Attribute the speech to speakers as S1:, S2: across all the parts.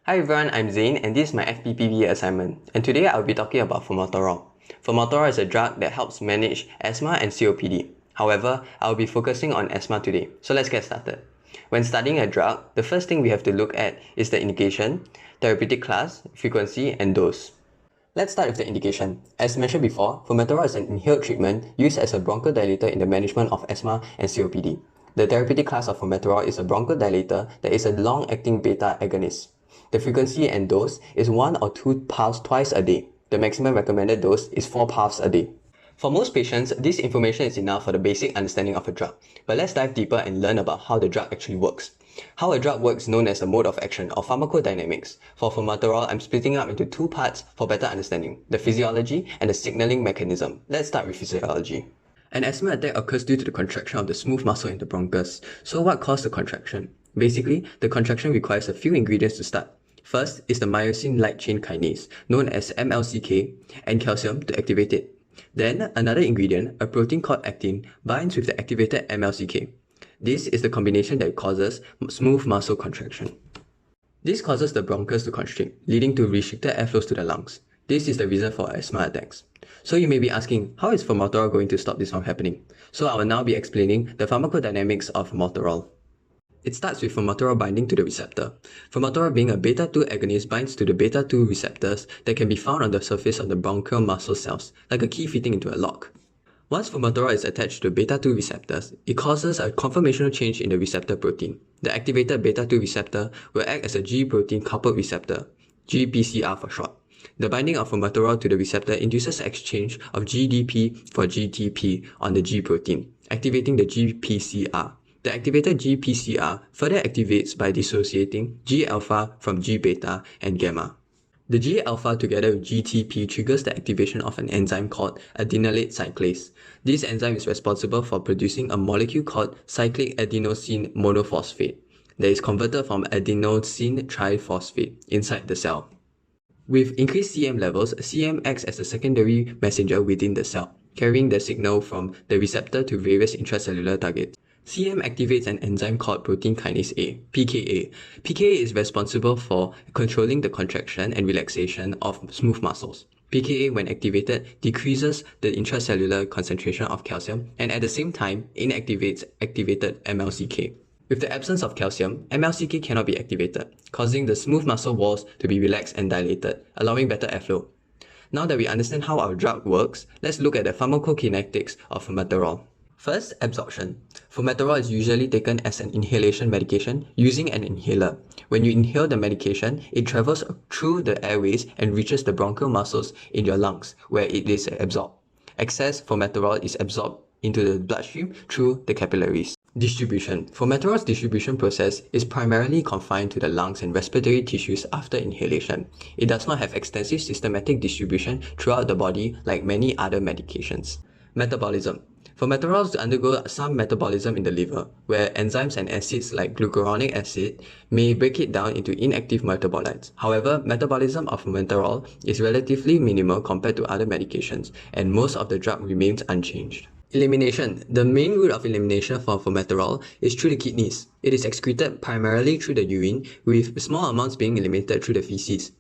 S1: Hi everyone, I'm Zain and this is my FPPP assignment. And today I'll be talking about formoterol. Formoterol is a drug that helps manage asthma and COPD. However, I'll be focusing on asthma today. So let's get started. When studying a drug, the first thing we have to look at is the indication, therapeutic class, frequency, and dose. Let's start with the indication. As mentioned before, formoterol is an inhaled treatment used as a bronchodilator in the management of asthma and COPD. The therapeutic class of formoterol is a bronchodilator that is a long-acting beta agonist. The frequency and dose is 1 or 2 puffs twice a day. The maximum recommended dose is 4 puffs a day. For most patients, this information is enough for the basic understanding of a drug. But let's dive deeper and learn about how the drug actually works. How a drug works is known as the mode of action or pharmacodynamics. For formoterol, I'm splitting up into 2 parts for better understanding, the physiology and the signaling mechanism. Let's start with physiology. An asthma attack occurs due to the contraction of the smooth muscle in the bronchus. So what caused the contraction? Basically, the contraction requires a few ingredients to start. First is the myosin light chain kinase, known as MLCK, and calcium to activate it. Then, another ingredient, a protein called actin, binds with the activated MLCK. This is the combination that causes smooth muscle contraction. This causes the bronchus to constrict, leading to restricted airflows to the lungs. This is the reason for asthma attacks. So you may be asking, how is formoterol going to stop this from happening? So I will now be explaining the pharmacodynamics of formoterol. It starts with formoterol binding to the receptor. Formoterol, being a beta-2 agonist, binds to the beta-2 receptors that can be found on the surface of the bronchial muscle cells, like a key fitting into a lock. Once formoterol is attached to the beta-2 receptors, it causes a conformational change in the receptor protein. The activated beta-2 receptor will act as a G protein coupled receptor, GPCR for short. The binding of formoterol to the receptor induces exchange of GDP for GTP on the G protein, activating the GPCR. The activated GPCR further activates by dissociating G-alpha from G-beta and gamma. The G-alpha together with GTP triggers the activation of an enzyme called adenylate cyclase. This enzyme is responsible for producing a molecule called cyclic adenosine monophosphate that is converted from adenosine triphosphate inside the cell. With increased CM levels, CM acts as a secondary messenger within the cell, carrying the signal from the receptor to various intracellular targets. CM activates an enzyme called protein kinase A, pKa. pKa is responsible for controlling the contraction and relaxation of smooth muscles. pKa, when activated, decreases the intracellular concentration of calcium and at the same time inactivates activated MLCK. With the absence of calcium, MLCK cannot be activated, causing the smooth muscle walls to be relaxed and dilated, allowing better airflow. Now that we understand how our drug works, let's look at the pharmacokinetics of formoterol. First, absorption. Formoterol is usually taken as an inhalation medication using an inhaler. When you inhale the medication, it travels through the airways and reaches the bronchial muscles in your lungs, where it is absorbed. Excess formoterol is absorbed into the bloodstream through the capillaries. Distribution. Formoterol's distribution process is primarily confined to the lungs and respiratory tissues after inhalation. It does not have extensive systematic distribution throughout the body like many other medications. Metabolism. Formoterols undergo some metabolism in the liver, where enzymes and acids like glucuronic acid may break it down into inactive metabolites. However, metabolism of formoterol is relatively minimal compared to other medications, and most of the drug remains unchanged. Elimination. The main route of elimination for formoterol is through the kidneys. It is excreted primarily through the urine, with small amounts being eliminated through the feces.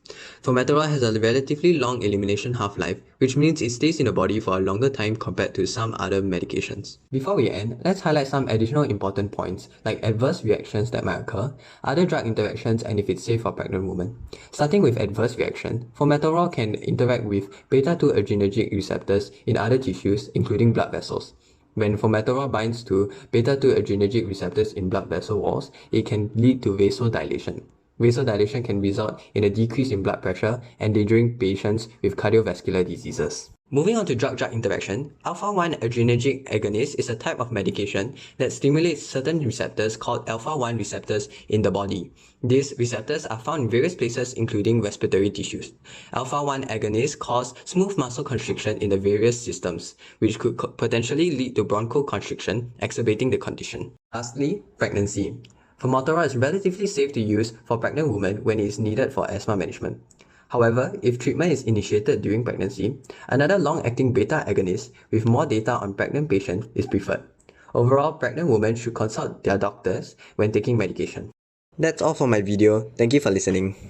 S1: Formoterol has a relatively long elimination half-life, which means it stays in the body for a longer time compared to some other medications. Before we end, let's highlight some additional important points, like adverse reactions that might occur, other drug interactions, and if it's safe for pregnant women. Starting with adverse reaction, formoterol can interact with beta-2 adrenergic receptors in other tissues, including blood vessels. When formoterol binds to beta-2 adrenergic receptors in blood vessel walls, it can lead to vasodilation. Vasodilation can result in a decrease in blood pressure, endangering patients with cardiovascular diseases. Moving on to drug-drug interaction, alpha-1 adrenergic agonist is a type of medication that stimulates certain receptors called alpha-1 receptors in the body. These receptors are found in various places including respiratory tissues. Alpha-1 agonists cause smooth muscle constriction in the various systems, which could potentially lead to bronchoconstriction, exacerbating the condition. Lastly, pregnancy. Formoterol is relatively safe to use for pregnant women when it is needed for asthma management. However, if treatment is initiated during pregnancy, another long-acting beta agonist with more data on pregnant patients is preferred. Overall, pregnant women should consult their doctors when taking medication. That's all for my video. Thank you for listening.